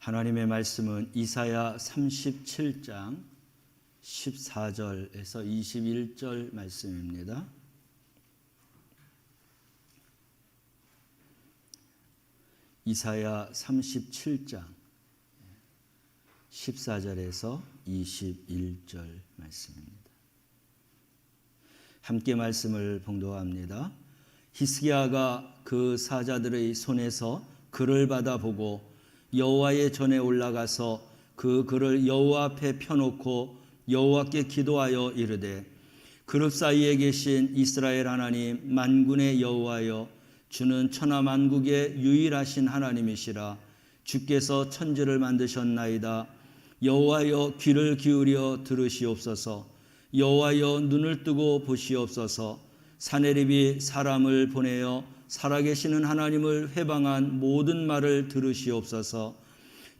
하나님의 말씀은 이사야 37장 14절에서 21절 말씀입니다. 이사야 37장 14절에서 21절 말씀입니다. 함께 말씀을 봉독합니다. 히스기야가 그 사자들의 손에서 글을 받아보고 여호와의 전에 올라가서 그 글을 여호와 앞에 펴놓고 여호와께 기도하여 이르되, 그룹 사이에 계신 이스라엘 하나님 만군의 여호와여, 주는 천하 만국의 유일하신 하나님이시라. 주께서 천지를 만드셨나이다. 여호와여, 귀를 기울여 들으시옵소서. 여호와여, 눈을 뜨고 보시옵소서. 사내립이 사람을 보내어 살아계시는 하나님을 회방한 모든 말을 들으시옵소서.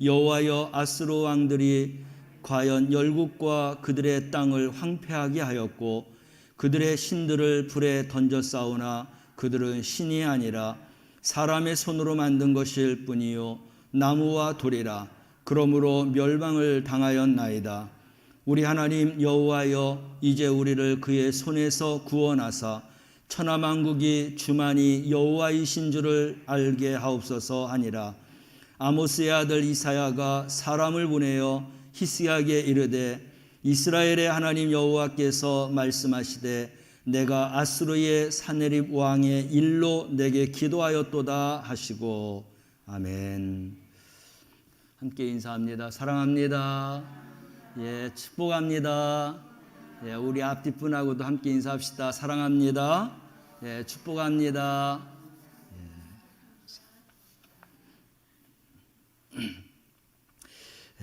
여호와여, 아수르 왕들이 과연 열국과 그들의 땅을 황폐하게 하였고 그들의 신들을 불에 던져 싸우나 그들은 신이 아니라 사람의 손으로 만든 것일 뿐이요 나무와 돌이라. 그러므로 멸망을 당하였나이다. 우리 하나님 여호와여, 이제 우리를 그의 손에서 구원하사 천하만국이 주만이 여호와이신 줄을 알게 하옵소서 하니라. 아모스의 아들 이사야가 사람을 보내어 히스기야에게 이르되, 이스라엘의 하나님 여호와께서 말씀하시되, 내가 아수르의 사내립 왕의 일로 내게 기도하였도다 하시고. 아멘. 함께 인사합니다. 사랑합니다. 축복합니다. 우리 앞뒷분하고도 함께 인사합시다. 사랑합니다. 축복합니다.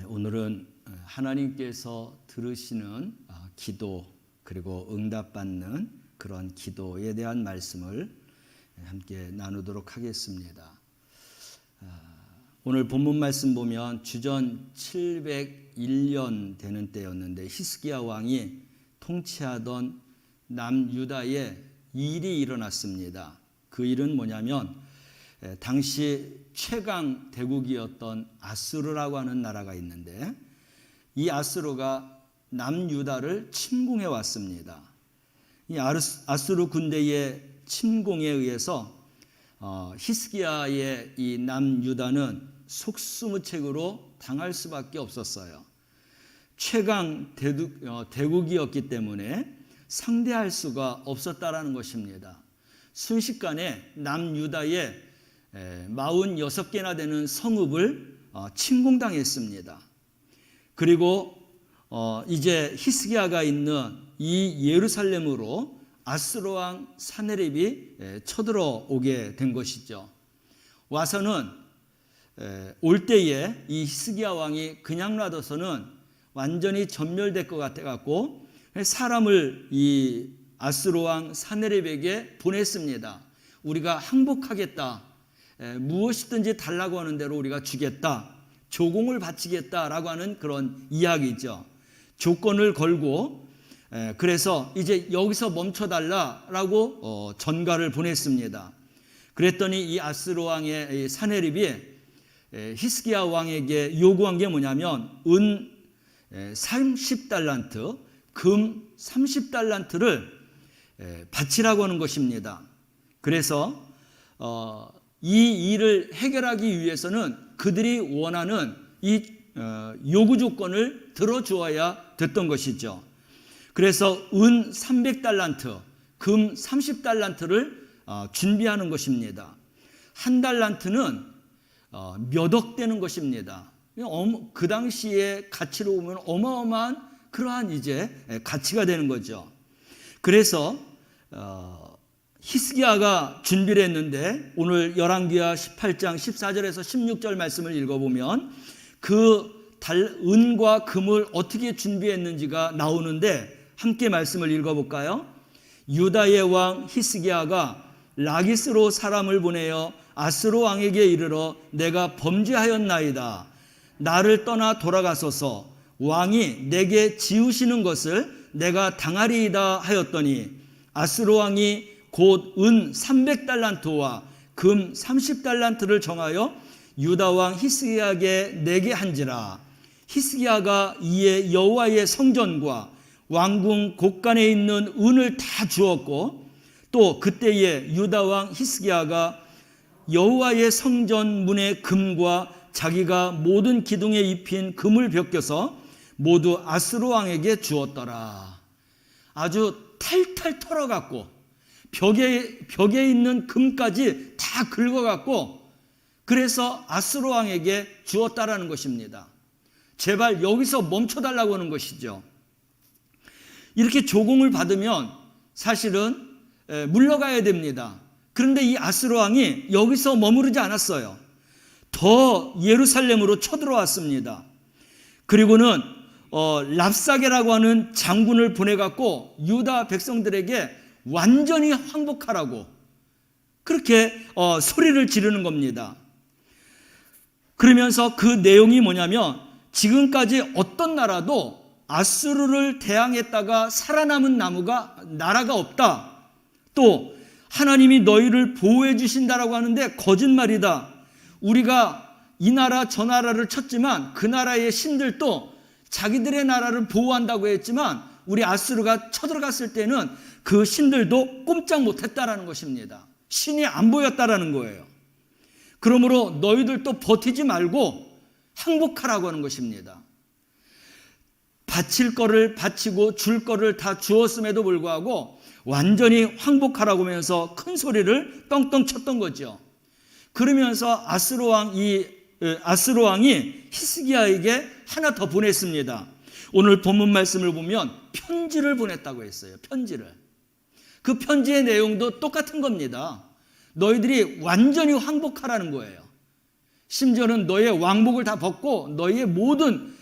오늘은 하나님께서 들으시는 기도, 그리고 응답받는 그런 기도에 대한 말씀을 함께 나누도록 하겠습니다. 오늘 본문 말씀 보면 주전 701년 되는 때였는데 히스기야 왕이 통치하던 남유다에 일이 일어났습니다. 그 일은 뭐냐면 당시 최강 대국이었던 아수르라고 하는 나라가 있는데 이 아수르가 남유다를 침공해 왔습니다. 이 아수르 군대의 침공에 의해서 히스기야의 이 남유다는 속수무책으로 당할 수밖에 없었어요. 최강 대국이었기 때문에 상대할 수가 없었다라는 것입니다. 순식간에 남유다의 46개나 되는 성읍을 침공당했습니다. 그리고 이제 히스기야가 있는 이 예루살렘으로 아수르 왕 사네립이 쳐들어오게 된 것이죠. 와서는 올 때에 이 히스기야 왕이 그냥 놔둬서는 완전히 전멸될 것 같아갖고 사람을 이 아수르 왕 사네립에게 보냈습니다. 우리가 항복하겠다, 무엇이든지 달라고 하는 대로 우리가 주겠다, 조공을 바치겠다라고 하는 그런 이야기죠. 조건을 걸고 그래서 이제 여기서 멈춰달라라고 전가를 보냈습니다. 그랬더니 이 아수르 왕의 사네립이 히스기야 왕에게 요구한 게 뭐냐면 은 30달란트, 금 30달란트를 바치라고 하는 것입니다. 그래서 이 일을 해결하기 위해서는 그들이 원하는 이 요구 조건을 들어주어야 됐던 것이죠. 그래서 은 300달란트, 금 30달란트를 준비하는 것입니다. 한 달란트는 몇 억 되는 것입니다. 그 당시의 가치로 보면 어마어마한 그러한 이제 가치가 되는 거죠. 그래서 히스기야가 준비를 했는데 오늘 열왕기하 18장 14절에서 16절 말씀을 읽어보면 그 은과 금을 어떻게 준비했는지가 나오는데 함께 말씀을 읽어볼까요? 유다의 왕 히스기야가 라기스로 사람을 보내어 아수르 왕에게 이르러 내가 범죄하였나이다. 나를 떠나 돌아가소서. 왕이 내게 지우시는 것을 내가 당하리이다 하였더니 아수르 왕이 곧 은 300달란트와 금 30달란트를 정하여 유다 왕 히스기야에게 내게 한지라. 히스기야가 이에 여호와의 성전과 왕궁 곳간에 있는 은을 다 주었고, 또 그때에 유다 왕 히스기야가 여호와의 성전 문의 금과 자기가 모든 기둥에 입힌 금을 벗겨서 모두 아스로 왕에게 주었더라. 아주 탈탈 털어갖고 벽에 있는 금까지 다 긁어갖고 그래서 아스로 왕에게 주었다라는 것입니다. 제발 여기서 멈춰달라고 하는 것이죠. 이렇게 조공을 받으면 사실은 물러가야 됩니다. 그런데 이 아스로 왕이 여기서 머무르지 않았어요. 더 예루살렘으로 쳐들어왔습니다. 그리고는 랍사게라고 하는 장군을 보내갖고 유다 백성들에게 완전히 항복하라고 그렇게 소리를 지르는 겁니다. 그러면서 그 내용이 뭐냐면, 지금까지 어떤 나라도 아수르를 대항했다가 살아남은 나라가 없다. 또 하나님이 너희를 보호해 주신다라고 하는데 거짓말이다. 우리가 이 나라 저 나라를 쳤지만 그 나라의 신들도 자기들의 나라를 보호한다고 했지만 우리 아수르가 쳐들어갔을 때는 그 신들도 꼼짝 못했다라는 것입니다. 신이 안 보였다라는 거예요. 그러므로 너희들도 버티지 말고 항복하라고 하는 것입니다. 바칠 거를 바치고 줄 거를 다 주었음에도 불구하고 완전히 항복하라고 하면서 큰 소리를 떵떵 쳤던 거죠. 그러면서 아스로 왕이 히스기야에게 하나 더 보냈습니다. 오늘 본문 말씀을 보면 편지를 보냈다고 했어요. 편지를. 그 편지의 내용도 똑같은 겁니다. 너희들이 완전히 항복하라는 거예요. 심지어는 너의 왕복을 다 벗고 너희의 모든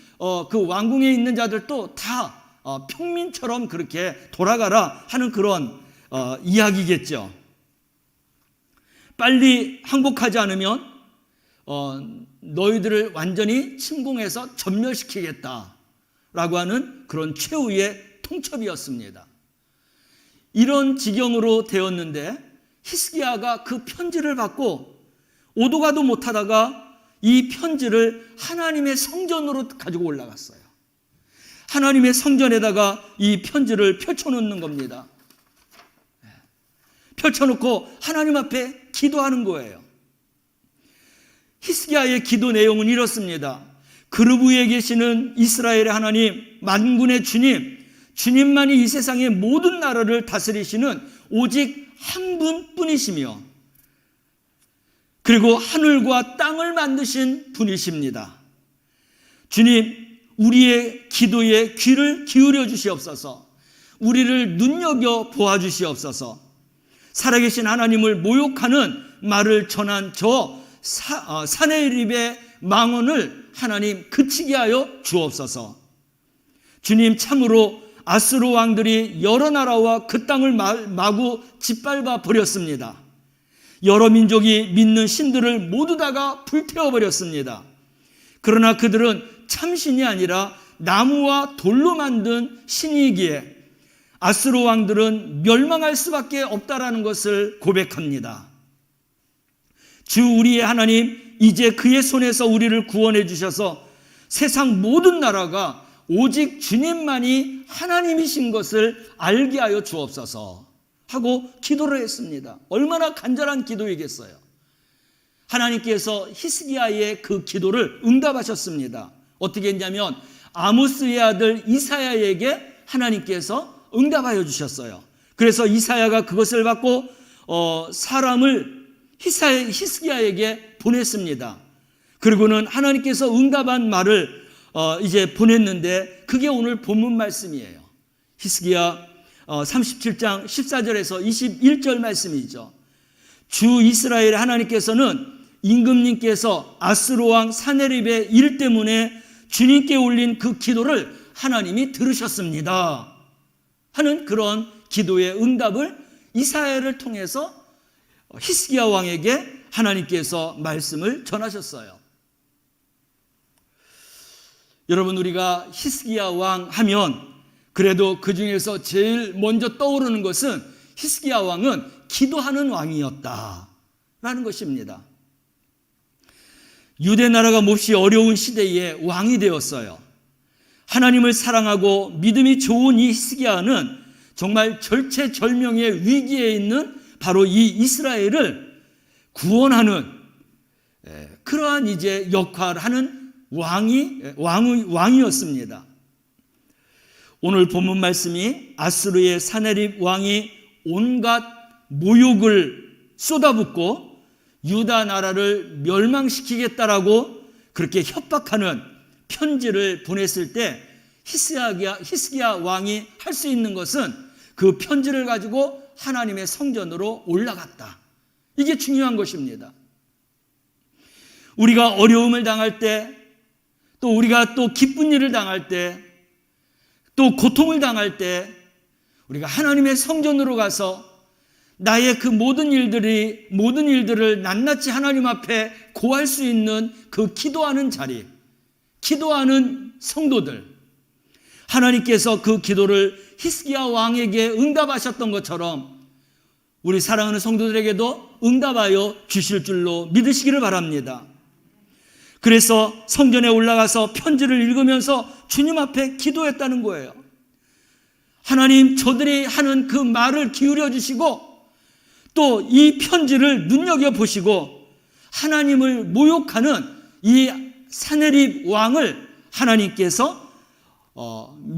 그 왕궁에 있는 자들도 다 평민처럼 그렇게 돌아가라 하는 그런 이야기겠죠. 빨리 항복하지 않으면 너희들을 완전히 침공해서 전멸시키겠다라고 하는 그런 최후의 통첩이었습니다. 이런 지경으로 되었는데 히스기야가 그 편지를 받고 오도 가도 못하다가 이 편지를 하나님의 성전으로 가지고 올라갔어요. 하나님의 성전에다가 이 편지를 펼쳐놓는 겁니다. 펼쳐놓고 하나님 앞에 기도하는 거예요. 히스기야의 기도 내용은 이렇습니다. 그룹 위에 계시는 이스라엘의 하나님, 만군의 주님, 주님만이 이 세상의 모든 나라를 다스리시는 오직 한 분뿐이시며 그리고 하늘과 땅을 만드신 분이십니다. 주님, 우리의 기도에 귀를 기울여 주시옵소서. 우리를 눈여겨 보아 주시옵소서. 살아계신 하나님을 모욕하는 말을 전한 저 사내립의 망언을 하나님 그치게 하여 주옵소서. 주님, 참으로 아스로 왕들이 여러 나라와 그 땅을 마구 짓밟아 버렸습니다. 여러 민족이 믿는 신들을 모두 다가 불태워 버렸습니다. 그러나 그들은 참신이 아니라 나무와 돌로 만든 신이기에 아스로 왕들은 멸망할 수밖에 없다라는 것을 고백합니다. 주 우리의 하나님, 이제 그의 손에서 우리를 구원해 주셔서 세상 모든 나라가 오직 주님만이 하나님이신 것을 알게 하여 주옵소서 하고 기도를 했습니다. 얼마나 간절한 기도이겠어요. 하나님께서 히스기야의 그 기도를 응답하셨습니다. 어떻게 했냐면 아모스의 아들 이사야에게 하나님께서 응답하여 주셨어요. 그래서 이사야가 그것을 받고 사람을 히스기야에게 보냈습니다. 그리고는 하나님께서 응답한 말을 이제 보냈는데 그게 오늘 본문 말씀이에요. 히스기야 37장 14절에서 21절 말씀이죠. 주 이스라엘의 하나님께서는 임금님께서 아스로 왕 사네립의 일 때문에 주님께 올린 그 기도를 하나님이 들으셨습니다 하는 그런 기도의 응답을 이사야를 통해서 히스기야 왕에게 하나님께서 말씀을 전하셨어요. 여러분, 우리가 히스기야 왕 하면 그래도 그 중에서 제일 먼저 떠오르는 것은 히스기야 왕은 기도하는 왕이었다라는 것입니다. 유대 나라가 몹시 어려운 시대에 왕이 되었어요. 하나님을 사랑하고 믿음이 좋은 이 히스기야는 정말 절체절명의 위기에 있는 바로 이 이스라엘을 구원하는 그러한 이제 역할을 하는 왕이었습니다. 오늘 본문 말씀이 아수르의 사네립 왕이 온갖 모욕을 쏟아붓고 유다 나라를 멸망시키겠다라고 그렇게 협박하는 편지를 보냈을 때 히스기야 왕이 할 수 있는 것은 그 편지를 가지고 하나님의 성전으로 올라갔다. 이게 중요한 것입니다. 우리가 어려움을 당할 때, 또 우리가 또 기쁜 일을 당할 때, 또 고통을 당할 때 우리가 하나님의 성전으로 가서 나의 그 모든 일들을 낱낱이 하나님 앞에 고할 수 있는 그 기도하는 자리, 기도하는 성도들, 하나님께서 그 기도를 히스기야 왕에게 응답하셨던 것처럼 우리 사랑하는 성도들에게도 응답하여 주실 줄로 믿으시기를 바랍니다. 그래서 성전에 올라가서 편지를 읽으면서 주님 앞에 기도했다는 거예요. 하나님, 저들이 하는 그 말을 기울여 주시고 또 이 편지를 눈여겨보시고 하나님을 모욕하는 이 사네립 왕을 하나님께서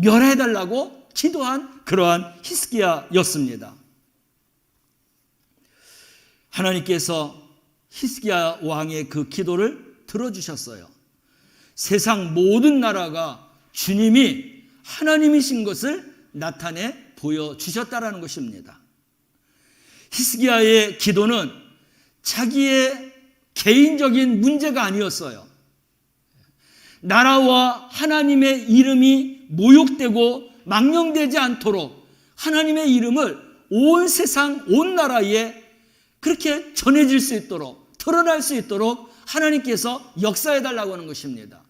멸해달라고 기도한 그러한 히스기야였습니다. 하나님께서 히스기야 왕의 그 기도를 들어주셨어요. 세상 모든 나라가 주님이 하나님이신 것을 나타내 보여주셨다라는 것입니다. 히스기야의 기도는 자기의 개인적인 문제가 아니었어요. 나라와 하나님의 이름이 모욕되고 망령되지 않도록 하나님의 이름을 온 세상, 온 나라에 그렇게 전해질 수 있도록, 드러날 수 있도록 하나님께서 역사해달라고 하는 것입니다.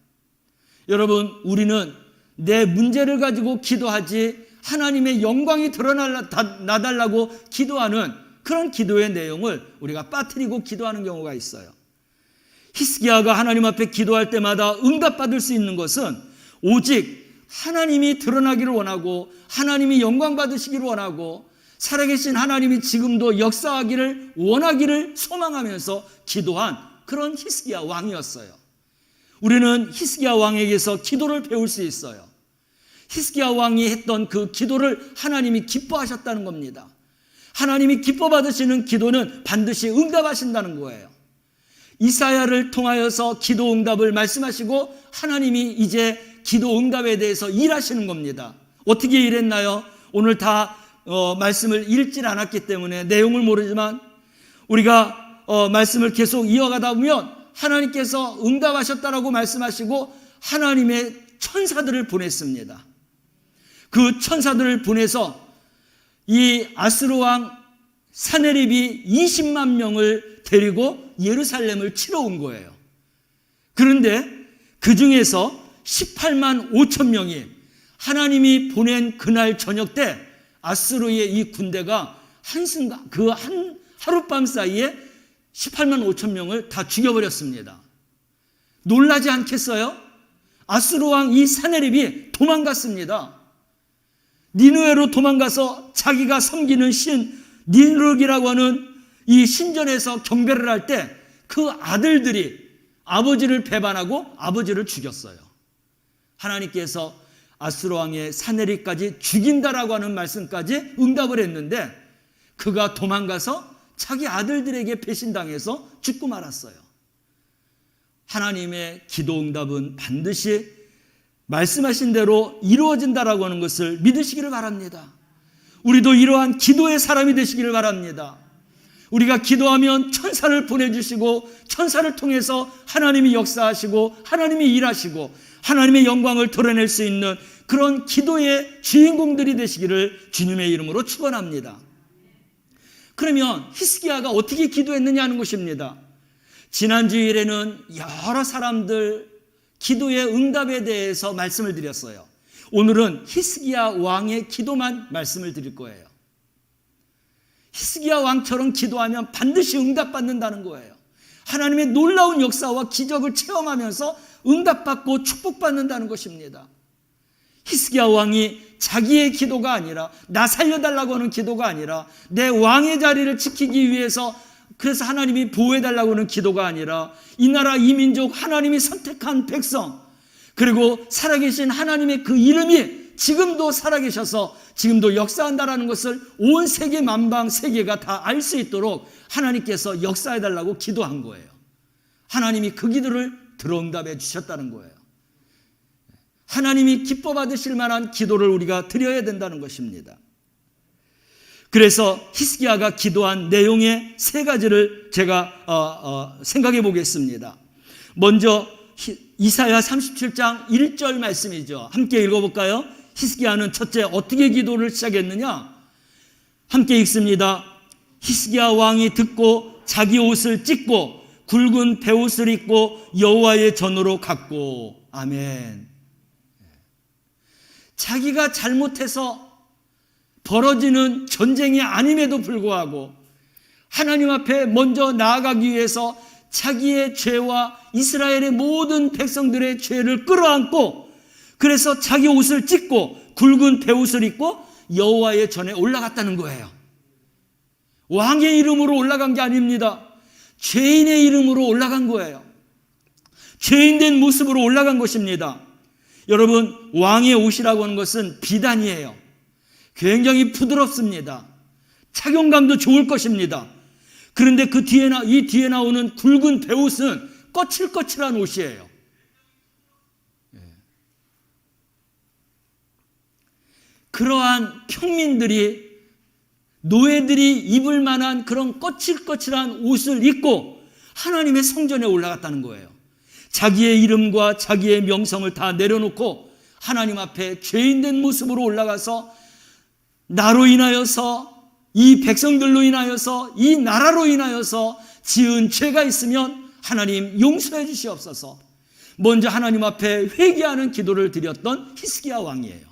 여러분, 우리는 내 문제를 가지고 기도하지 하나님의 영광이 드러나달라고 기도하는 그런 기도의 내용을 우리가 빠뜨리고 기도하는 경우가 있어요. 히스기야가 하나님 앞에 기도할 때마다 응답받을 수 있는 것은 오직 하나님이 드러나기를 원하고 하나님이 영광 받으시기를 원하고 살아계신 하나님이 지금도 역사하기를 원하기를 소망하면서 기도한 그런 히스기야 왕이었어요. 우리는 히스기야 왕에게서 기도를 배울 수 있어요. 히스기야 왕이 했던 그 기도를 하나님이 기뻐하셨다는 겁니다. 하나님이 기뻐 받으시는 기도는 반드시 응답하신다는 거예요. 이사야를 통하여서 기도 응답을 말씀하시고 하나님이 이제 기도 응답에 대해서 일하시는 겁니다. 어떻게 일했나요? 오늘 다 말씀을 읽질 않았기 때문에 내용을 모르지만 우리가 말씀을 계속 이어가다 보면 하나님께서 응답하셨다라고 말씀하시고 하나님의 천사들을 보냈습니다. 그 천사들을 보내서 이 아수르 왕 사네립이 20만 명을 데리고 예루살렘을 치러 온 거예요. 그런데 그 중에서 18만 5천 명이 하나님이 보낸 그날 저녁 때 아수르의 이 군대가 한순간 그 하룻밤 사이에 18만 5천 명을 다 죽여버렸습니다. 놀라지 않겠어요? 아수르 왕 이 사네립이 도망갔습니다. 니느웨로 도망가서 자기가 섬기는 신 니누르기라고 하는 이 신전에서 경배를 할 때 그 아들들이 아버지를 배반하고 아버지를 죽였어요. 하나님께서 아수르 왕의 사네립까지 죽인다라고 하는 말씀까지 응답을 했는데 그가 도망가서 자기 아들들에게 배신당해서 죽고 말았어요. 하나님의 기도 응답은 반드시 말씀하신 대로 이루어진다라고 하는 것을 믿으시기를 바랍니다. 우리도 이러한 기도의 사람이 되시기를 바랍니다. 우리가 기도하면 천사를 보내주시고 천사를 통해서 하나님이 역사하시고 하나님이 일하시고 하나님의 영광을 드러낼 수 있는 그런 기도의 주인공들이 되시기를 주님의 이름으로 축원합니다. 그러면 히스기야가 어떻게 기도했느냐 하는 것입니다. 지난 주일에는 여러 사람들 기도의 응답에 대해서 말씀을 드렸어요. 오늘은 히스기야 왕의 기도만 말씀을 드릴 거예요. 히스기야 왕처럼 기도하면 반드시 응답받는다는 거예요. 하나님의 놀라운 역사와 기적을 체험하면서 응답받고 축복받는다는 것입니다. 히스기야 왕이 자기의 기도가 아니라, 나 살려달라고 하는 기도가 아니라, 내 왕의 자리를 지키기 위해서 그래서 하나님이 보호해달라고 하는 기도가 아니라, 이 나라 이 민족 하나님이 선택한 백성, 그리고 살아계신 하나님의 그 이름이 지금도 살아계셔서 지금도 역사한다라는 것을 온 세계 만방 세계가 다 알 수 있도록 하나님께서 역사해달라고 기도한 거예요. 하나님이 그 기도를 들어응답해 주셨다는 거예요. 하나님이 기뻐 받으실 만한 기도를 우리가 드려야 된다는 것입니다. 그래서 히스기야가 기도한 내용의 세 가지를 제가 생각해 보겠습니다. 먼저 이사야 37장 1절 말씀이죠. 함께 읽어볼까요? 히스기야는 첫째 어떻게 기도를 시작했느냐? 함께 읽습니다. 히스기야 왕이 듣고 자기 옷을 찢고 굵은 베옷을 입고 여호와의 전으로 갔고. 아멘. 자기가 잘못해서 벌어지는 전쟁이 아님에도 불구하고 하나님 앞에 먼저 나아가기 위해서 자기의 죄와 이스라엘의 모든 백성들의 죄를 끌어안고, 그래서 자기 옷을 찢고 굵은 베옷을 입고 여호와의 전에 올라갔다는 거예요. 왕의 이름으로 올라간 게 아닙니다. 죄인의 이름으로 올라간 거예요. 죄인된 모습으로 올라간 것입니다. 여러분, 왕의 옷이라고 하는 것은 비단이에요. 굉장히 부드럽습니다. 착용감도 좋을 것입니다. 그런데 이 뒤에 나오는 굵은 베옷은 거칠거칠한 옷이에요. 그러한 평민들이, 노예들이 입을 만한 그런 거칠거칠한 옷을 입고 하나님의 성전에 올라갔다는 거예요. 자기의 이름과 자기의 명성을 다 내려놓고 하나님 앞에 죄인된 모습으로 올라가서 나로 인하여서, 이 백성들로 인하여서, 이 나라로 인하여서 지은 죄가 있으면 하나님 용서해 주시옵소서. 먼저 하나님 앞에 회개하는 기도를 드렸던 히스기야 왕이에요.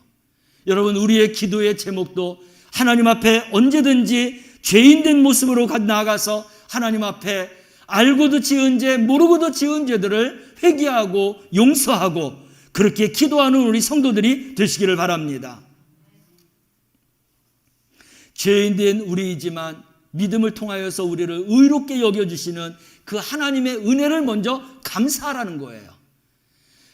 여러분, 우리의 기도의 제목도 하나님 앞에 언제든지 죄인된 모습으로 나아가서 하나님 앞에 알고도 지은 죄, 모르고도 지은 죄들을 회개하고 용서하고 그렇게 기도하는 우리 성도들이 되시기를 바랍니다. 죄인된 우리이지만 믿음을 통하여서 우리를 의롭게 여겨주시는 그 하나님의 은혜를 먼저 감사하라는 거예요.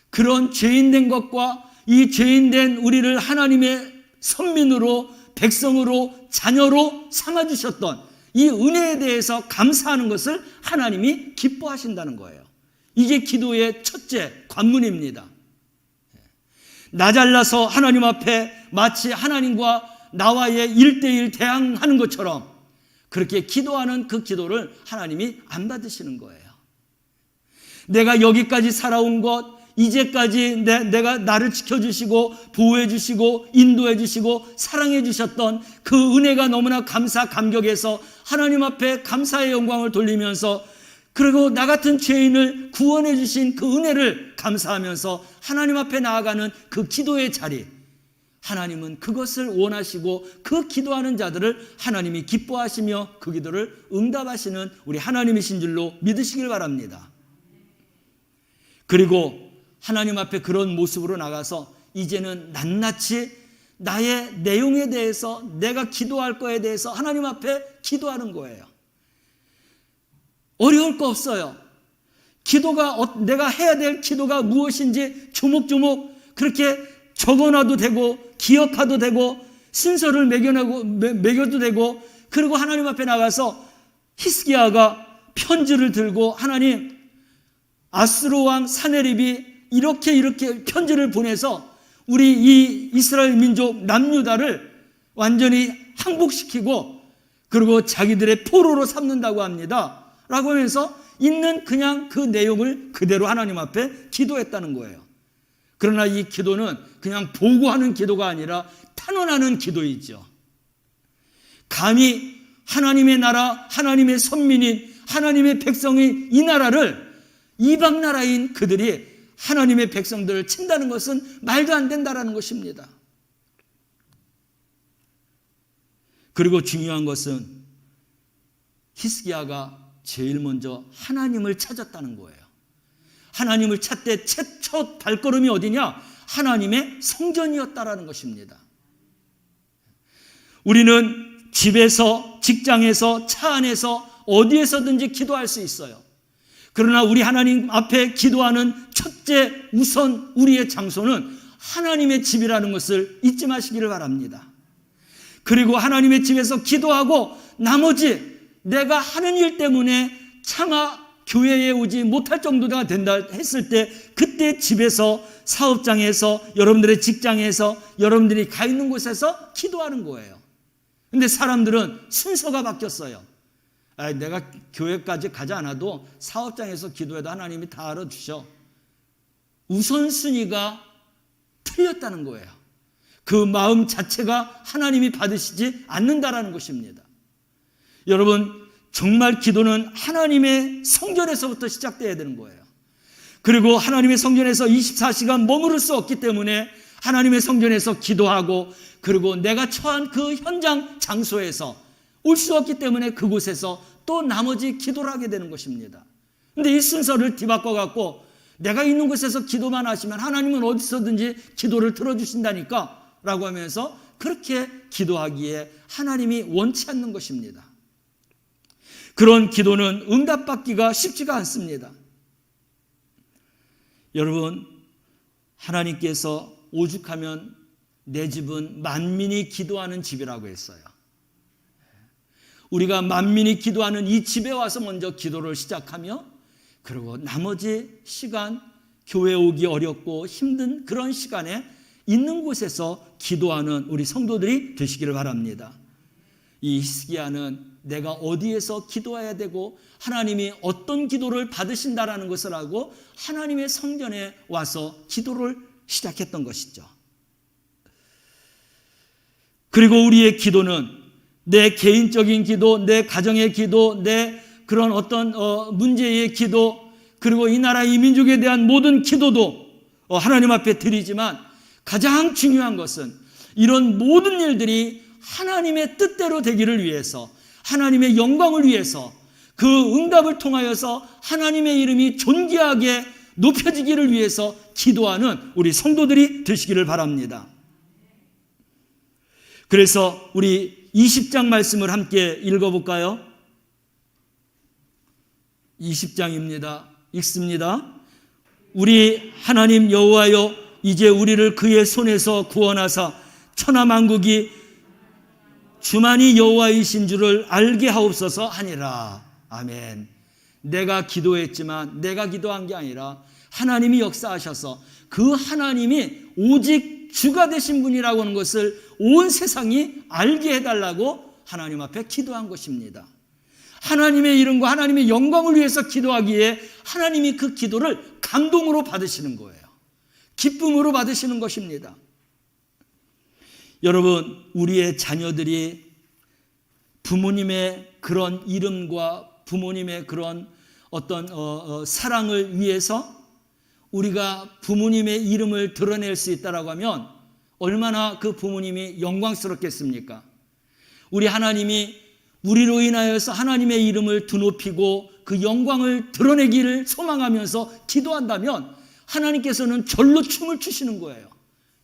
그런 죄인된 것과 이 죄인된 우리를 하나님의 선민으로, 백성으로, 자녀로 삼아주셨던 이 은혜에 대해서 감사하는 것을 하나님이 기뻐하신다는 거예요. 이게 기도의 첫째 관문입니다. 나 잘라서 하나님 앞에 마치 하나님과 나와의 1대1 대항하는 것처럼 그렇게 기도하는 그 기도를 하나님이 안 받으시는 거예요. 내가 여기까지 살아온 것, 이제까지 내가 나를 지켜주시고 보호해주시고 인도해주시고 사랑해주셨던 그 은혜가 너무나 감격해서 하나님 앞에 감사의 영광을 돌리면서, 그리고 나 같은 죄인을 구원해 주신 그 은혜를 감사하면서 하나님 앞에 나아가는 그 기도의 자리, 하나님은 그것을 원하시고 그 기도하는 자들을 하나님이 기뻐하시며 그 기도를 응답하시는 우리 하나님이신 줄로 믿으시길 바랍니다. 그리고 하나님 앞에 그런 모습으로 나가서 이제는 낱낱이 나의 내용에 대해서, 내가 기도할 거에 대해서 하나님 앞에 기도하는 거예요. 어려울 거 없어요. 내가 해야 될 기도가 무엇인지 조목조목 그렇게 적어놔도 되고 기억해도 되고 순서를 매겨도 되고, 그리고 하나님 앞에 나가서 히스기야가 편지를 들고, 하나님, 아수르 왕 사네립이 이렇게 편지를 보내서 우리 이 이스라엘 민족 남유다를 완전히 항복시키고 그리고 자기들의 포로로 삼는다고 합니다 라고 하면서 있는 그냥 그 내용을 그대로 하나님 앞에 기도했다는 거예요. 그러나 이 기도는 그냥 보고하는 기도가 아니라 탄원하는 기도이죠. 감히 하나님의 나라, 하나님의 선민인 하나님의 백성이 이 나라를 이방 나라인 그들이 하나님의 백성들을 친다는 것은 말도 안 된다라는 것입니다. 그리고 중요한 것은 히스기야가 제일 먼저 하나님을 찾았다는 거예요. 하나님을 찾되 첫 발걸음이 어디냐? 하나님의 성전이었다라는 것입니다. 우리는 집에서, 직장에서, 차 안에서 어디에서든지 기도할 수 있어요. 그러나 우리 하나님 앞에 기도하는 첫째 우선 우리의 장소는 하나님의 집이라는 것을 잊지 마시기를 바랍니다. 그리고 하나님의 집에서 기도하고 나머지 내가 하는 일 때문에 차마 교회에 오지 못할 정도가 된다 했을 때 그때 집에서, 사업장에서, 여러분들의 직장에서, 여러분들이 가 있는 곳에서 기도하는 거예요. 근데 사람들은 순서가 바뀌었어요. 내가 교회까지 가지 않아도 사업장에서 기도해도 하나님이 다 알아주셔. 우선순위가 틀렸다는 거예요. 그 마음 자체가 하나님이 받으시지 않는다라는 것입니다. 여러분, 정말 기도는 하나님의 성전에서부터 시작돼야 되는 거예요. 그리고 하나님의 성전에서 24시간 머무를 수 없기 때문에 하나님의 성전에서 기도하고, 그리고 내가 처한 그 현장 장소에서 올 수 없기 때문에 그곳에서 또 나머지 기도를 하게 되는 것입니다. 그런데 이 순서를 뒤바꿔 갖고 내가 있는 곳에서 기도만 하시면 하나님은 어디서든지 기도를 들어주신다니까 라고 하면서 그렇게 기도하기에 하나님이 원치 않는 것입니다. 그런 기도는 응답받기가 쉽지가 않습니다. 여러분, 하나님께서 오죽하면 내 집은 만민이 기도하는 집이라고 했어요. 우리가 만민이 기도하는 이 집에 와서 먼저 기도를 시작하며, 그리고 나머지 시간, 교회 오기 어렵고 힘든 그런 시간에 있는 곳에서 기도하는 우리 성도들이 되시기를 바랍니다. 이 히스기야는 내가 어디에서 기도해야 되고 하나님이 어떤 기도를 받으신다라는 것을 알고 하나님의 성전에 와서 기도를 시작했던 것이죠. 그리고 우리의 기도는 내 개인적인 기도, 내 가정의 기도, 내 그런 어떤 문제의 기도, 그리고 이 나라 이 민족에 대한 모든 기도도 하나님 앞에 드리지만 가장 중요한 것은 이런 모든 일들이 하나님의 뜻대로 되기를 위해서, 하나님의 영광을 위해서, 그 응답을 통하여서 하나님의 이름이 존귀하게 높여지기를 위해서 기도하는 우리 성도들이 되시기를 바랍니다. 그래서 우리 20장 말씀을 함께 읽어볼까요? 20장입니다. 읽습니다. 우리 하나님 여호와여, 이제 우리를 그의 손에서 구원하사 천하 만국이 주만이 여호와이신 줄을 알게 하옵소서 하니라. 아멘. 내가 기도했지만 내가 기도한 게 아니라 하나님이 역사하셔서 그 하나님이 오직 주가 되신 분이라고 하는 것을 온 세상이 알게 해달라고 하나님 앞에 기도한 것입니다. 하나님의 이름과 하나님의 영광을 위해서 기도하기에 하나님이 그 기도를 감동으로 받으시는 거예요. 기쁨으로 받으시는 것입니다. 여러분, 우리의 자녀들이 부모님의 그런 이름과 부모님의 그런 어떤 사랑을 위해서 우리가 부모님의 이름을 드러낼 수 있다라고 하면 얼마나 그 부모님이 영광스럽겠습니까? 우리 하나님이 우리로 인하여서 하나님의 이름을 드높이고 그 영광을 드러내기를 소망하면서 기도한다면 하나님께서는 절로 춤을 추시는 거예요.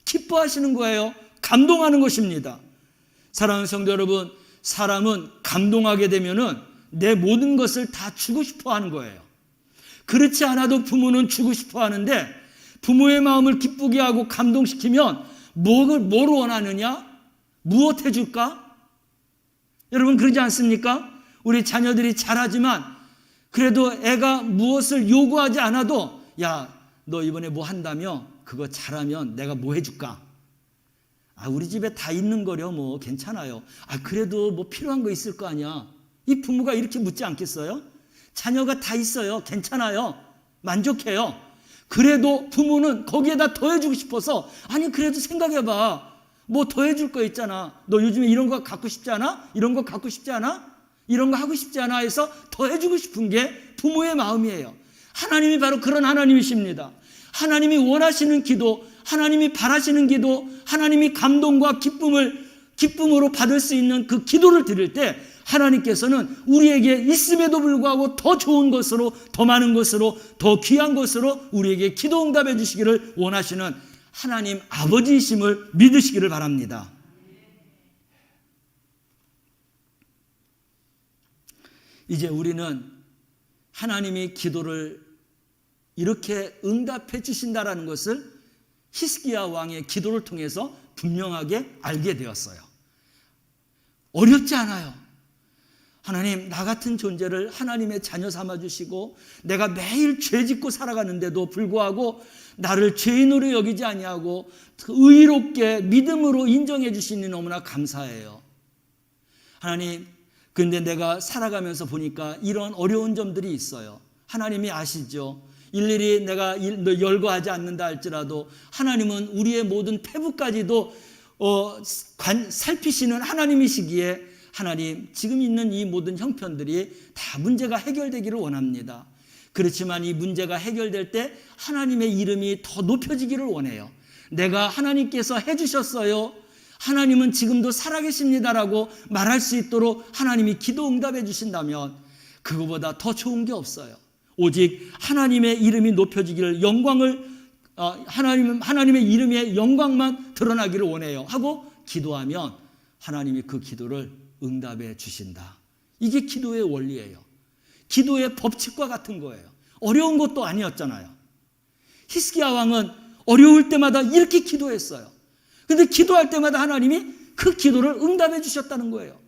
기뻐하시는 거예요. 감동하는 것입니다. 사랑하는 성도 여러분, 사람은 감동하게 되면은 내 모든 것을 다 주고 싶어 하는 거예요. 그렇지 않아도 부모는 주고 싶어 하는데 부모의 마음을 기쁘게 하고 감동시키면 뭘 원하느냐? 무엇 해줄까? 여러분, 그러지 않습니까? 우리 자녀들이 잘하지만 그래도 애가 무엇을 요구하지 않아도 야, 너 이번에 뭐 한다며? 그거 잘하면 내가 뭐 해줄까? 우리 집에 다 있는 거려, 뭐 괜찮아요. 그래도 뭐 필요한 거 있을 거 아니야. 이 부모가 이렇게 묻지 않겠어요? 자녀가 다 있어요. 괜찮아요. 만족해요. 그래도 부모는 거기에다 더해주고 싶어서 그래도 생각해봐. 뭐 더해줄 거 있잖아. 너 요즘에 이런 거 갖고 싶지 않아? 이런 거 갖고 싶지 않아? 이런 거 하고 싶지 않아? 해서 더해주고 싶은 게 부모의 마음이에요. 하나님이 바로 그런 하나님이십니다. 하나님이 원하시는 기도, 하나님이 바라시는 기도, 하나님이 감동과 기쁨으로 받을 수 있는 그 기도를 드릴 때 하나님께서는 우리에게 있음에도 불구하고 더 좋은 것으로, 더 많은 것으로, 더 귀한 것으로 우리에게 기도 응답해 주시기를 원하시는 하나님 아버지이심을 믿으시기를 바랍니다. 이제 우리는 하나님이 기도를 이렇게 응답해 주신다라는 것을 히스기야 왕의 기도를 통해서 분명하게 알게 되었어요. 어렵지 않아요. 하나님, 나 같은 존재를 하나님의 자녀 삼아주시고 내가 매일 죄 짓고 살아가는데도 불구하고 나를 죄인으로 여기지 아니하고 의롭게 믿음으로 인정해 주시니 너무나 감사해요. 하나님, 근데 내가 살아가면서 보니까 이런 어려운 점들이 있어요. 하나님이 아시죠? 일일이 내가 열거하지 않는다 할지라도 하나님은 우리의 모든 패부까지도 살피시는 하나님이시기에 하나님, 지금 있는 이 모든 형편들이 다 문제가 해결되기를 원합니다. 그렇지만 이 문제가 해결될 때 하나님의 이름이 더 높여지기를 원해요. 내가 하나님께서 해주셨어요, 하나님은 지금도 살아계십니다라고 말할 수 있도록 하나님이 기도 응답해 주신다면 그거보다 더 좋은 게 없어요. 오직 하나님의 이름이 높여지기를, 영광을 하나님의 이름의 영광만 드러나기를 원해요 하고 기도하면 하나님이 그 기도를 응답해 주신다. 이게 기도의 원리예요. 기도의 법칙과 같은 거예요. 어려운 것도 아니었잖아요. 히스기야 왕은 어려울 때마다 이렇게 기도했어요. 근데 기도할 때마다 하나님이 그 기도를 응답해 주셨다는 거예요.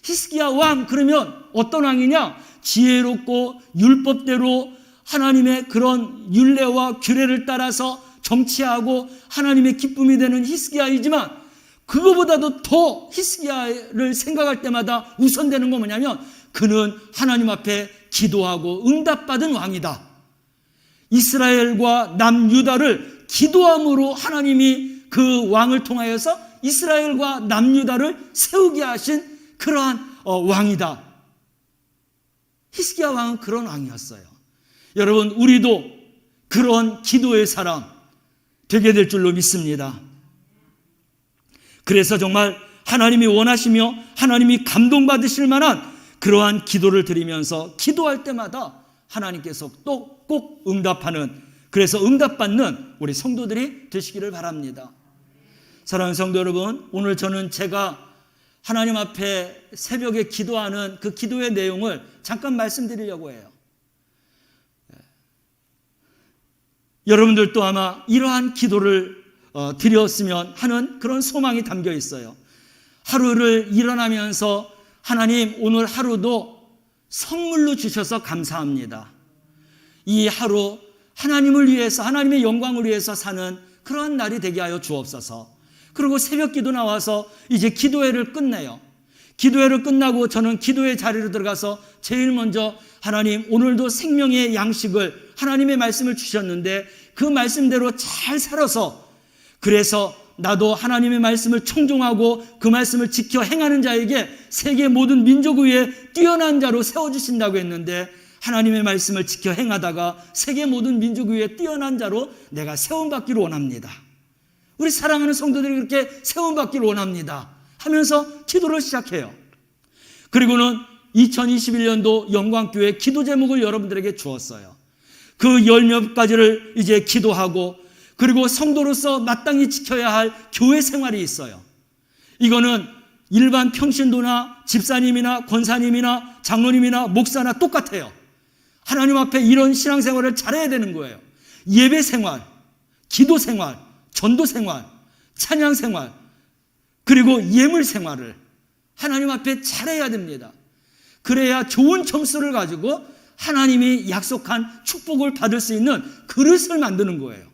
히스기야 왕, 그러면 어떤 왕이냐? 지혜롭고 율법대로 하나님의 그런 율례와 규례를 따라서 정치하고 하나님의 기쁨이 되는 히스기야이지만 그거보다도 더 히스기야를 생각할 때마다 우선되는 건 뭐냐면 그는 하나님 앞에 기도하고 응답받은 왕이다. 이스라엘과 남유다를 기도함으로 하나님이 그 왕을 통하여서 이스라엘과 남유다를 세우게 하신 그러한 왕이다. 히스기야 왕은 그런 왕이었어요. 여러분, 우리도 그런 기도의 사람 되게 될 줄로 믿습니다. 그래서 정말 하나님이 원하시며 하나님이 감동받으실 만한 그러한 기도를 드리면서 기도할 때마다 하나님께서 또 꼭 응답하는, 그래서 응답받는 우리 성도들이 되시기를 바랍니다. 사랑하는 성도 여러분, 오늘 저는 제가 하나님 앞에 새벽에 기도하는 그 기도의 내용을 잠깐 말씀드리려고 해요. 여러분들도 아마 이러한 기도를 드렸으면 하는 그런 소망이 담겨 있어요. 하루를 일어나면서 하나님, 오늘 하루도 선물로 주셔서 감사합니다. 이 하루 하나님을 위해서, 하나님의 영광을 위해서 사는 그러한 날이 되게 하여 주옵소서. 그리고 새벽 기도 나와서 이제 기도회를 끝내요. 기도회를 끝나고 저는 기도회 자리로 들어가서 제일 먼저 하나님, 오늘도 생명의 양식을 하나님의 말씀을 주셨는데 그 말씀대로 잘 살아서, 그래서 나도 하나님의 말씀을 청종하고 그 말씀을 지켜 행하는 자에게 세계 모든 민족 위에 뛰어난 자로 세워주신다고 했는데 하나님의 말씀을 지켜 행하다가 세계 모든 민족 위에 뛰어난 자로 내가 세움받기를 원합니다. 우리 사랑하는 성도들이 그렇게 세움받기를 원합니다 하면서 기도를 시작해요. 그리고는 2021년도 영광교회 기도 제목을 여러분들에게 주었어요. 그 10몇 가지를 이제 기도하고, 그리고 성도로서 마땅히 지켜야 할 교회 생활이 있어요. 이거는 일반 평신도나 집사님이나 권사님이나 장로님이나 목사나 똑같아요. 하나님 앞에 이런 신앙생활을 잘해야 되는 거예요. 예배 생활, 기도 생활, 전도 생활, 찬양 생활, 그리고 예물 생활을 하나님 앞에 잘해야 됩니다. 그래야 좋은 점수를 가지고 하나님이 약속한 축복을 받을 수 있는 그릇을 만드는 거예요.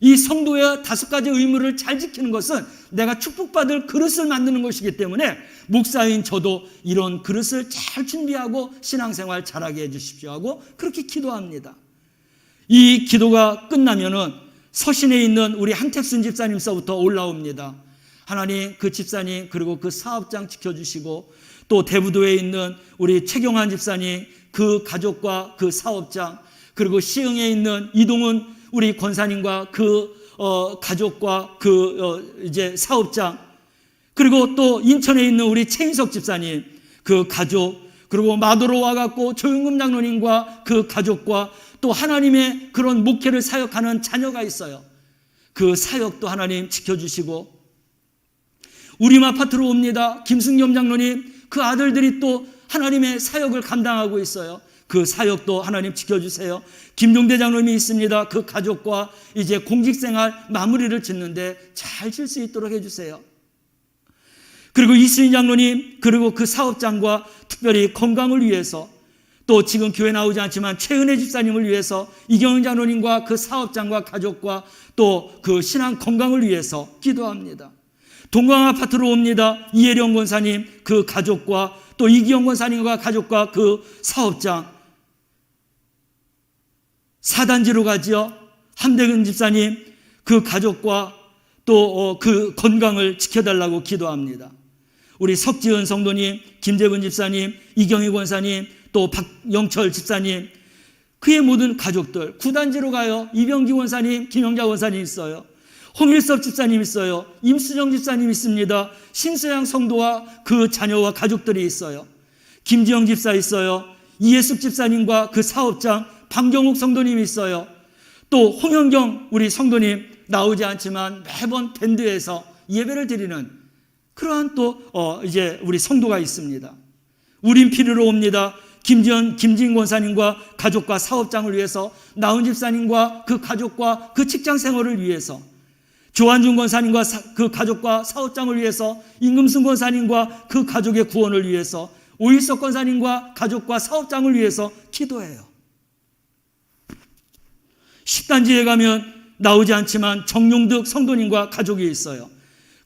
이 성도의 5가지 의무를 잘 지키는 것은 내가 축복받을 그릇을 만드는 것이기 때문에 목사인 저도 이런 그릇을 잘 준비하고 신앙생활 잘하게 해주십시오 하고 그렇게 기도합니다. 이 기도가 끝나면은 서신에 있는 우리 한택순 집사님서부터 올라옵니다. 하나님, 그 집사님 그리고 그 사업장 지켜주시고, 또 대부도에 있는 우리 최경환 집사님 그 가족과 그 사업장, 그리고 시흥에 있는 이동훈 우리 권사님과 그 가족과 그 이제 사업장, 그리고 또 인천에 있는 우리 최인석 집사님, 그 가족, 그리고 마도로 와갖고 조용금 장로님과 그 가족과 또 하나님의 그런 목회를 사역하는 자녀가 있어요. 그 사역도 하나님 지켜주시고, 우림 아파트로 옵니다. 김승겸 장로님, 그 아들들이 또 하나님의 사역을 감당하고 있어요. 그 사역도 하나님 지켜주세요. 김종대 장로님이 있습니다. 그 가족과 이제 공직생활 마무리를 짓는데 잘 질 수 있도록 해주세요. 그리고 이수인 장로님, 그리고 그 사업장과 특별히 건강을 위해서, 또 지금 교회 나오지 않지만 최은혜 집사님을 위해서 이경영 장로님과 그 사업장과 가족과 또 그 신앙 건강을 위해서 기도합니다. 동강 아파트로 옵니다. 이혜령 권사님, 그 가족과 또 이기영 권사님과 가족과 그 사업장, 사단지로 가지요. 함대근 집사님, 그 가족과 또 그 건강을 지켜달라고 기도합니다. 우리 석지은 성도님, 김재분 집사님, 이경희 권사님, 또 박영철 집사님, 그의 모든 가족들, 구단지로 가요. 이병기 권사님, 김영자 권사님 있어요. 홍일섭 집사님 있어요. 임수정 집사님 있습니다. 신수양 성도와 그 자녀와 가족들이 있어요. 김지영 집사 있어요. 이예숙 집사님과 그 사업장 방경욱 성도님 있어요. 또 홍영경 우리 성도님 나오지 않지만 매번 밴드에서 예배를 드리는 그러한 또 이제 우리 성도가 있습니다. 우린 필요로 옵니다. 김진 권사님과 가족과 사업장을 위해서, 나은 집사님과 그 가족과 그 직장 생활을 위해서, 조한준 권사님과 그 가족과 사업장을 위해서, 임금순 권사님과 그 가족의 구원을 위해서, 오일석 권사님과 가족과 사업장을 위해서 기도해요. 10단지에 가면 나오지 않지만 정용득 성도님과 가족이 있어요.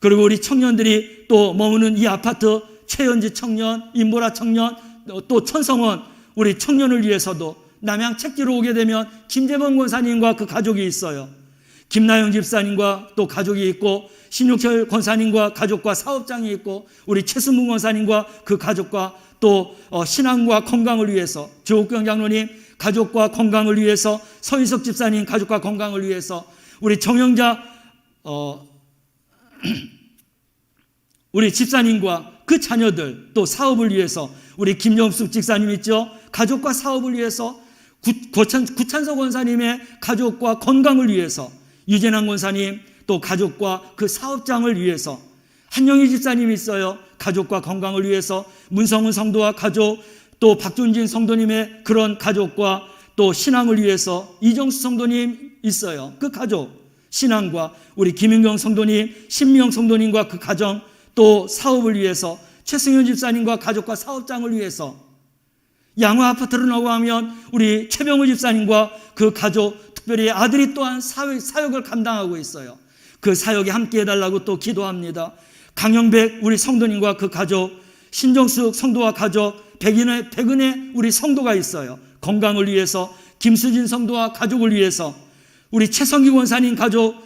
그리고 우리 청년들이 또 머무는 이 아파트, 최연지 청년, 임보라 청년, 또 천성원 우리 청년을 위해서도 남양 책지로 오게 되면 김재범 권사님과 그 가족이 있어요. 김나영 집사님과 또 가족이 있고, 신육철 권사님과 가족과 사업장이 있고, 우리 최순문 권사님과 그 가족과 또 신앙과 건강을 위해서, 조옥경 장로님 가족과 건강을 위해서, 서인석 집사님 가족과 건강을 위해서, 우리 정영자 우리 집사님과 그 자녀들, 또 사업을 위해서, 우리 김정숙 집사님 있죠. 가족과 사업을 위해서, 구찬석 권사님의 가족과 건강을 위해서, 유재남 권사님 또 가족과 그 사업장을 위해서, 한영희 집사님 있어요. 가족과 건강을 위해서, 문성훈 성도와 가족, 또 박준진 성도님의 그런 가족과 또 신앙을 위해서, 이정수 성도님 있어요. 그 가족, 신앙과 우리 김윤경 성도님, 신미영 성도님과 그 가정, 또 사업을 위해서, 최승현 집사님과 가족과 사업장을 위해서, 양화 아파트로 넘어가면 우리 최병우 집사님과 그 가족, 특별히 아들이 또한 사역을 감당하고 있어요. 그 사역에 함께 해달라고 또 기도합니다. 강영백 우리 성도님과 그 가족, 신정숙 성도와 가족, 백은혜 우리 성도가 있어요. 건강을 위해서, 김수진 성도와 가족을 위해서, 우리 최성기 권사님 가족,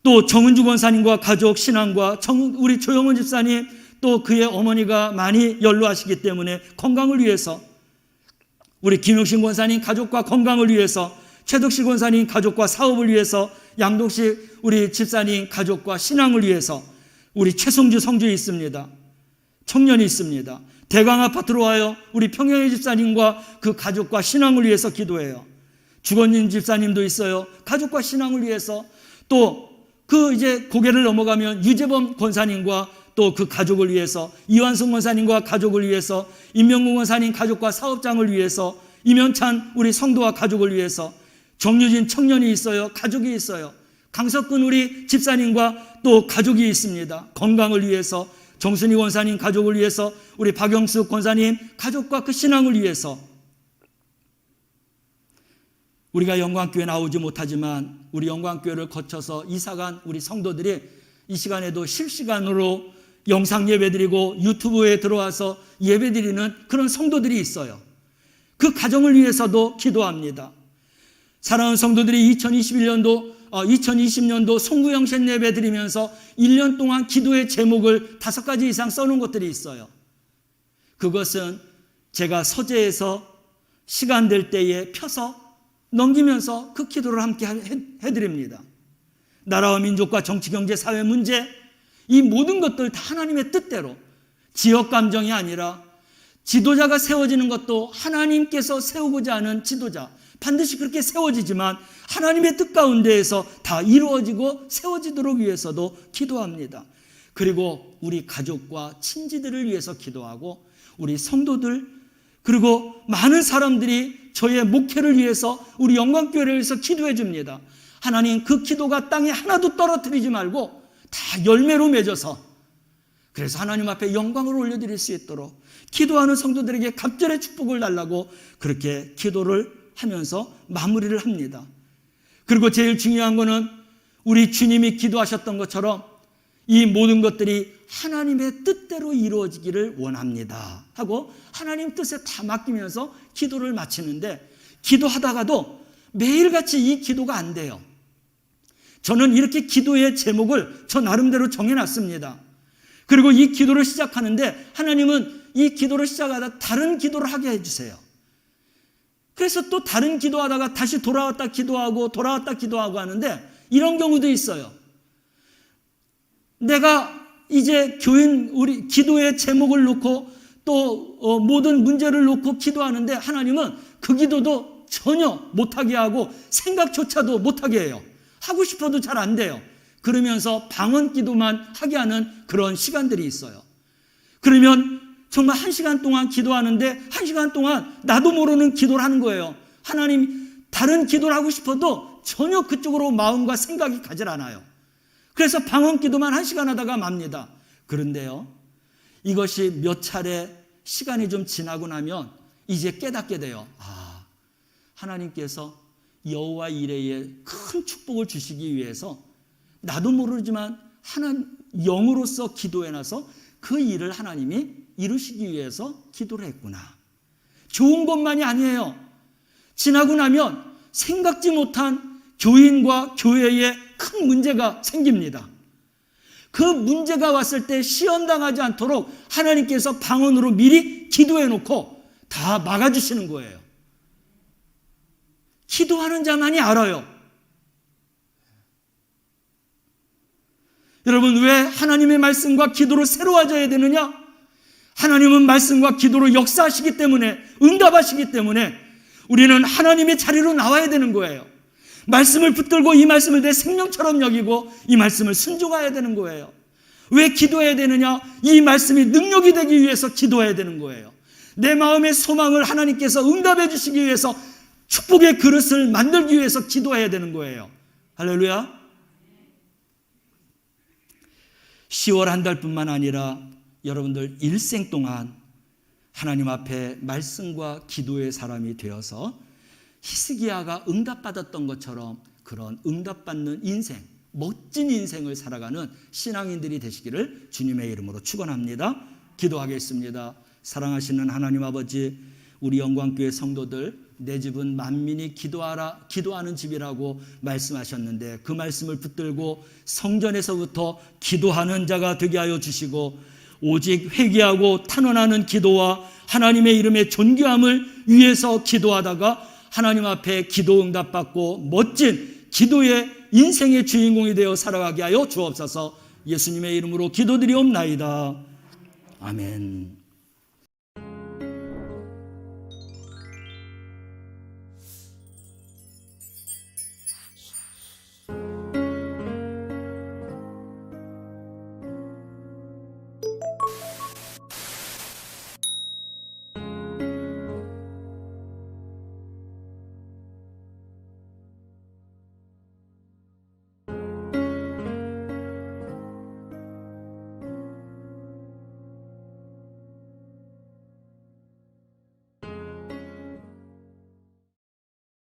또 정은주 권사님과 가족 신앙과 우리 조영원 집사님, 또 그의 어머니가 많이 연로하시기 때문에 건강을 위해서, 우리 김용신 권사님 가족과 건강을 위해서, 최덕식 권사님 가족과 사업을 위해서, 양동식 우리 집사님 가족과 신앙을 위해서, 우리 최성주 성주에 있습니다. 청년이 있습니다. 대강 아파트로 와요. 우리 평양의 집사님과 그 가족과 신앙을 위해서 기도해요. 주건진 집사님도 있어요. 가족과 신앙을 위해서, 또 그 이제 고개를 넘어가면 유재범 권사님과 또 그 가족을 위해서, 이완승 권사님과 가족을 위해서, 임명gun 권사님 가족과 사업장을 위해서, 이면찬 우리 성도와 가족을 위해서, 정유진 청년이 있어요. 가족이 있어요. 강석근 우리 집사님과 또 가족이 있습니다. 건강을 위해서, 정순희 권사님 가족을 위해서, 우리 박영숙 권사님 가족과 그 신앙을 위해서, 우리가 영광교회 나오지 못하지만 우리 영광교회를 거쳐서 이사간 우리 성도들이 이 시간에도 실시간으로 영상 예배드리고 유튜브에 들어와서 예배드리는 그런 성도들이 있어요. 그 가정을 위해서도 기도합니다. 사랑하는 성도들이 2020년도 송구영신 예배 드리면서 1년 동안 기도의 제목을 5가지 이상 써놓은 것들이 있어요. 그것은 제가 서재에서 시간 될 때에 펴서 넘기면서 그 기도를 함께 해드립니다. 나라와 민족과 정치, 경제, 사회 문제, 이 모든 것들 다 하나님의 뜻대로, 지역 감정이 아니라 지도자가 세워지는 것도 하나님께서 세우고자 하는 지도자, 반드시 그렇게 세워지지만 하나님의 뜻 가운데에서 다 이루어지고 세워지도록 위해서도 기도합니다. 그리고 우리 가족과 친지들을 위해서 기도하고 우리 성도들 그리고 많은 사람들이 저의 목회를 위해서 우리 영광교회를 위해서 기도해 줍니다. 하나님 그 기도가 땅에 하나도 떨어뜨리지 말고 다 열매로 맺어서 그래서 하나님 앞에 영광을 올려드릴 수 있도록 기도하는 성도들에게 갑절의 축복을 달라고 그렇게 기도를 하면서 마무리를 합니다. 그리고 제일 중요한 거는 우리 주님이 기도하셨던 것처럼 이 모든 것들이 하나님의 뜻대로 이루어지기를 원합니다 하고 하나님 뜻에 다 맡기면서 기도를 마치는데 기도하다가도 매일같이 이 기도가 안 돼요. 저는 이렇게 기도의 제목을 저 나름대로 정해놨습니다. 그리고 이 기도를 시작하는데 하나님은 이 기도를 시작하다 다른 기도를 하게 해주세요. 그래서 또 다른 기도하다가 다시 돌아왔다 기도하고 하는데 이런 경우도 있어요. 내가 이제 교인 우리 기도의 제목을 놓고 또 모든 문제를 놓고 기도하는데 하나님은 그 기도도 전혀 못하게 하고 생각조차도 못하게 해요. 하고 싶어도 잘 안 돼요. 그러면서 방언 기도만 하게 하는 그런 시간들이 있어요. 그러면 정말 1시간 동안 기도하는데 1시간 동안 나도 모르는 기도를 하는 거예요. 하나님 다른 기도를 하고 싶어도 전혀 그쪽으로 마음과 생각이 가질 않아요. 그래서 방언 기도만 1시간 하다가 맙니다. 그런데요, 이것이 몇 차례 시간이 좀 지나고 나면 이제 깨닫게 돼요. 아, 하나님께서 여호와 이레에 큰 축복을 주시기 위해서 나도 모르지만 영으로서 기도해놔서 그 일을 하나님이 이루시기 위해서 기도를 했구나. 좋은 것만이 아니에요. 지나고 나면 생각지 못한 교인과 교회에 큰 문제가 생깁니다. 그 문제가 왔을 때 시험당하지 않도록 하나님께서 방언으로 미리 기도해 놓고 다 막아주시는 거예요. 기도하는 자만이 알아요. 여러분, 왜 하나님의 말씀과 기도로 새로워져야 되느냐? 하나님은 말씀과 기도로 역사하시기 때문에, 응답하시기 때문에 우리는 하나님의 자리로 나와야 되는 거예요. 말씀을 붙들고 이 말씀을 내 생명처럼 여기고 이 말씀을 순종해야 되는 거예요. 왜 기도해야 되느냐? 이 말씀이 능력이 되기 위해서 기도해야 되는 거예요. 내 마음의 소망을 하나님께서 응답해 주시기 위해서 축복의 그릇을 만들기 위해서 기도해야 되는 거예요. 할렐루야. 10월 한 달뿐만 아니라 여러분들 일생 동안 하나님 앞에 말씀과 기도의 사람이 되어서 히스기야가 응답받았던 것처럼 그런 응답받는 인생, 멋진 인생을 살아가는 신앙인들이 되시기를 주님의 이름으로 축원합니다. 기도하겠습니다. 사랑하시는 하나님 아버지, 우리 영광교회 성도들, 내 집은 만민이 기도하는 집이라고 말씀하셨는데 그 말씀을 붙들고 성전에서부터 기도하는 자가 되게 하여 주시고 오직 회개하고 탄원하는 기도와 하나님의 이름의 존귀함을 위해서 기도하다가 하나님 앞에 기도 응답받고 멋진 기도의 인생의 주인공이 되어 살아가게 하여 주옵소서. 예수님의 이름으로 기도드리옵나이다. 아멘.